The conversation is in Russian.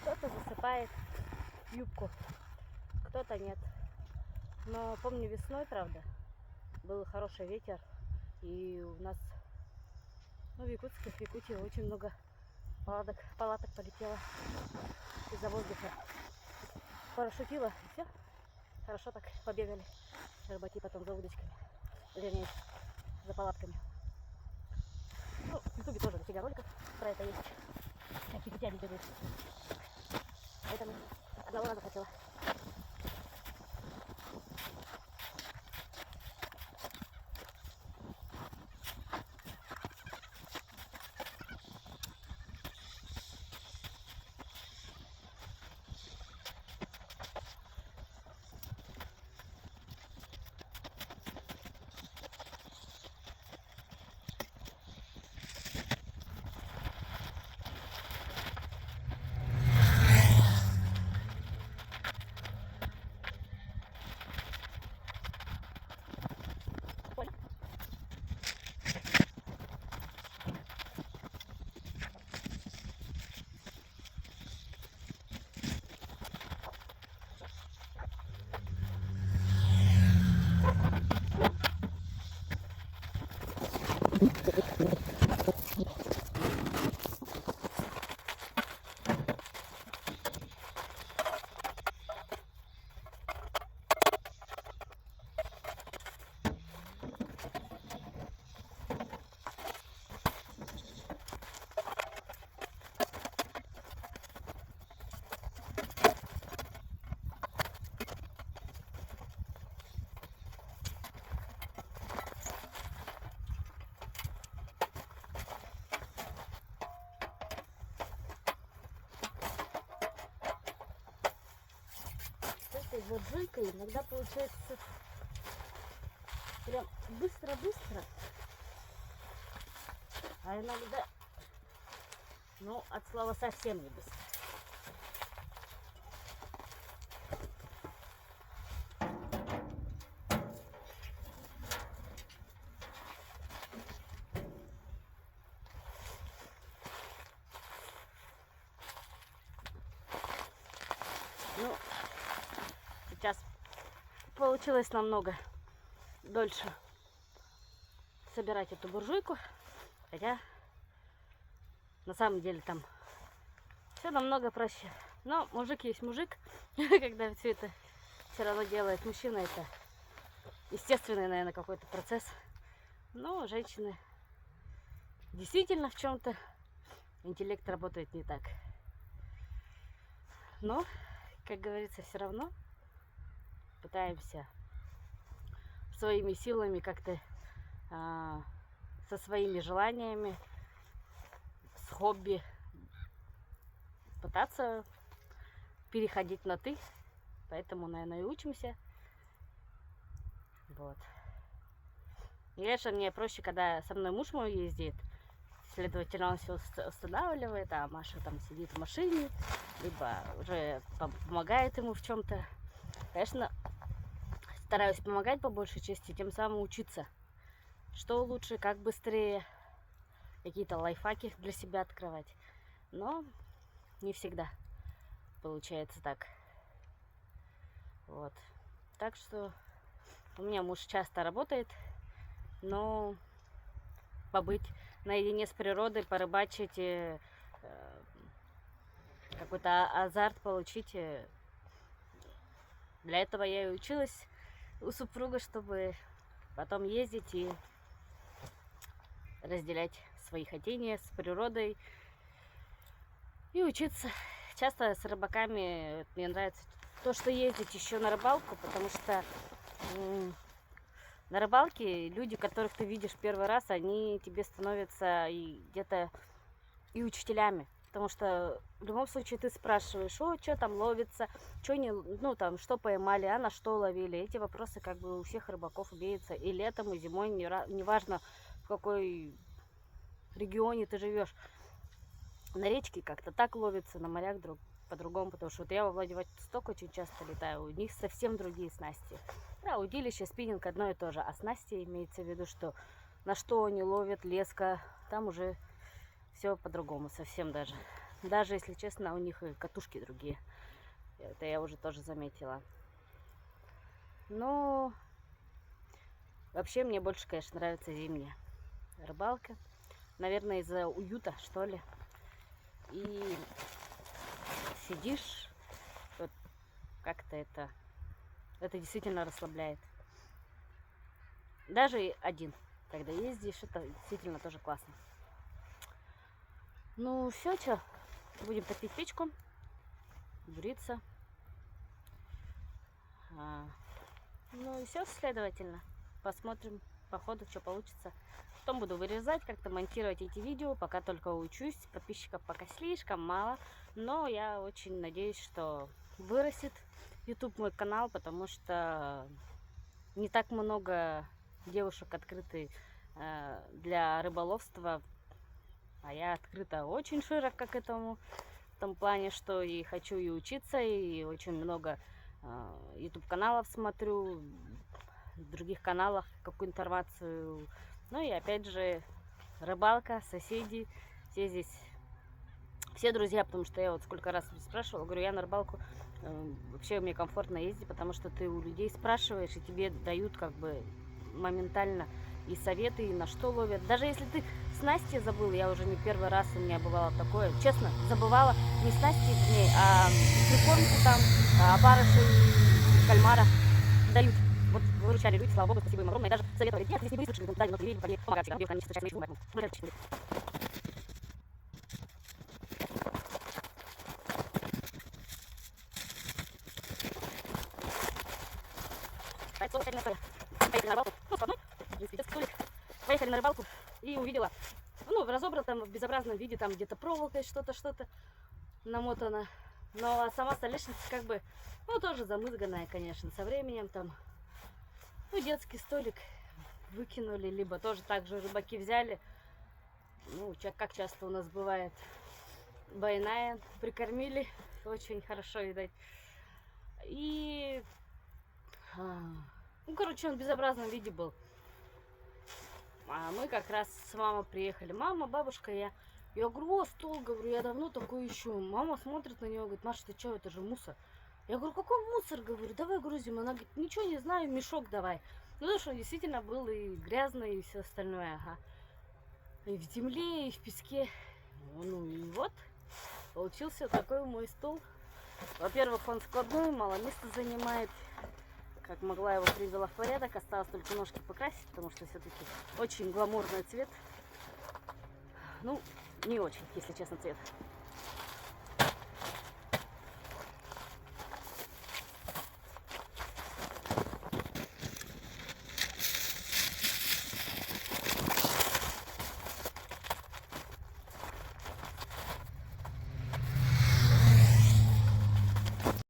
Кто-то засыпает юбку, кто-то нет. Но помню, весной, правда, был хороший ветер, и у нас, в Якутии очень много палаток полетело из-за воздуха. Парашютило, и все. Хорошо так побегали. Рыбаки потом за удочками. Вернее, за палатками. Ну, в Ютубе тоже дофига роликов про это есть. Как якутяне бегают. Поэтому одного раза хотела. Этой буржуйкой иногда получается прям быстро-быстро, а иногда, ну, от слова совсем не быстро. Ну, сейчас получилось намного дольше собирать эту буржуйку, хотя на самом деле там все намного проще. Но мужик есть мужик, когда все это все равно делает мужчина, это естественный, наверное, какой-то процесс. Но женщины действительно в чем-то интеллект работает не так. Но, как говорится, все равно пытаемся своими силами как-то со своими желаниями, с хобби пытаться переходить на ты. Поэтому, наверное, и учимся. Вот. И, конечно, мне проще, когда со мной муж мой ездит. Следовательно, он все устанавливает, а Маша там сидит в машине, либо уже помогает ему в чем-то. Конечно, стараюсь помогать по большей части, тем самым учиться, что лучше, как быстрее, какие-то лайфхаки для себя открывать. Но не всегда получается так. Вот. Так что у меня муж часто работает, но побыть наедине с природой, порыбачить, какой-то азарт получить. Для этого я и училась у супруга, чтобы потом ездить и разделять свои хотения с природой и учиться. Часто с рыбаками мне нравится то, что ездить еще на рыбалку, потому что на рыбалке люди, которых ты видишь первый раз, они тебе становятся и где-то и учителями. Потому что в любом случае ты спрашиваешь, что там ловится, что не, ну там, что поймали, а на что ловили. Эти вопросы как бы у всех рыбаков имеются и летом, и зимой, неважно в какой регионе ты живешь. На речке как-то так ловится, на морях по-другому, потому что вот я во Владивосток очень часто летаю, у них совсем другие снасти. Да, удилище, спиннинг одно и то же, а снасти имеется в виду, что на что они ловят, леска, там уже все по-другому совсем даже. Даже, если честно, у них и катушки другие. Это я уже тоже заметила. Но вообще мне больше, конечно, нравится зимняя рыбалка. Наверное, из-за уюта, что ли. И сидишь, вот как-то это действительно расслабляет. Даже один, когда ездишь, это действительно тоже классно. Ну, все, что, будем топить печку, буриться. Ну и все, следовательно. Посмотрим по ходу, что получится. Потом буду вырезать, как-то монтировать эти видео. Пока только учусь. Подписчиков пока слишком мало. Но я очень надеюсь, что вырастет YouTube мой канал, потому что не так много девушек открыты для рыболовства. А я открыта очень широко к этому. В том плане, что и хочу и учиться, и очень много YouTube каналов смотрю, в других каналах какую информацию. Ну и опять же рыбалка, соседи, все здесь, все друзья, потому что я вот сколько раз спрашивала, говорю, я на рыбалку вообще мне комфортно ездить, потому что ты у людей спрашиваешь, и тебе дают как бы моментально и советы, и на что ловят. Даже если ты снасти забыл, я уже не первый раз у меня бывало такое, честно, забывала не снасти в ней, а прикормку там, опарыши, кальмара дают. Вот выручали люди, слава богу, спасибо им огромное. И даже советовали, нет, здесь не высушили, дай много деревьев, побег, помогать всегда, биохранить, сейчас не поэтому. Поехали на рыбалку, ну, с одной, в принципе, детский столик. Поехали на рыбалку и увидела, ну, разобрал там в безобразном виде, там где-то проволокой что-то намотано. Но сама столешница как бы, ну, тоже замызганная, конечно, со временем там. Ну, детский столик выкинули, либо тоже так же рыбаки взяли. Ну, как часто у нас бывает, байная прикормили, очень хорошо, видать. И, ну, короче, он в безобразном виде был. А мы как раз с мамой приехали. Мама, бабушка, я. Я говорю, о, стол, говорю, я давно такой ищу. Мама смотрит на него, говорит, Маша, ты что, это же мусор. Я говорю, какой мусор, говорю, давай грузим. Она говорит, ничего не знаю, мешок давай. Ну, потому что он действительно был и грязный, и все остальное, ага. И в земле, и в песке. Ну, и вот, получился такой мой стол. Во-первых, он складной, мало места занимает. Как могла, его привела в порядок. Осталось только ножки покрасить, потому что все-таки очень гламурный цвет. Ну, не очень, если честно, цвет.